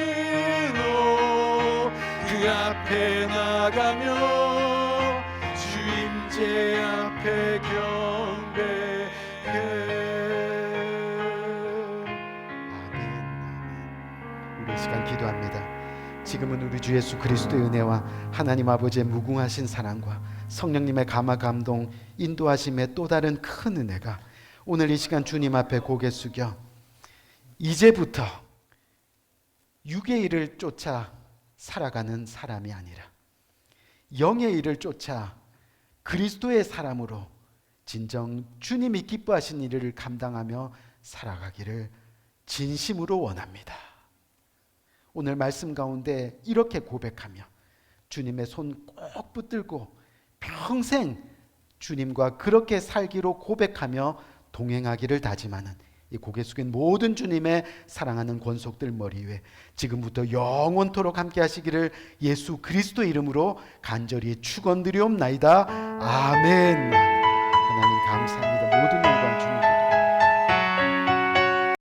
그 앞에 나가며 주임제 앞에 경배해. 아멘. 우리 이 시간 기도합니다. 지금은 우리 주 예수 그리스도의 은혜와 하나님 아버지의 무궁하신 사랑과 성령님의 감화 감동 인도하심의 또 다른 큰 은혜가 오늘 이 시간 주님 앞에 고개 숙여 이제부터 육의 일을 쫓아 살아가는 사람이 아니라 영의 일을 쫓아 그리스도의 사람으로 진정 주님이 기뻐하신 일을 감당하며 살아가기를 진심으로 원합니다. 오늘 말씀 가운데 이렇게 고백하며 주님의 손 꼭 붙들고 평생 주님과 그렇게 살기로 고백하며 동행하기를 다짐하는 이 고개 숙인 모든 주님의 사랑하는 권속들 머리 위에 지금부터 영원토록 함께 하시기를 예수 그리스도 이름으로 간절히 축원드리옵나이다. 아멘. 하나님 감사합니다. 모든 영광 주님께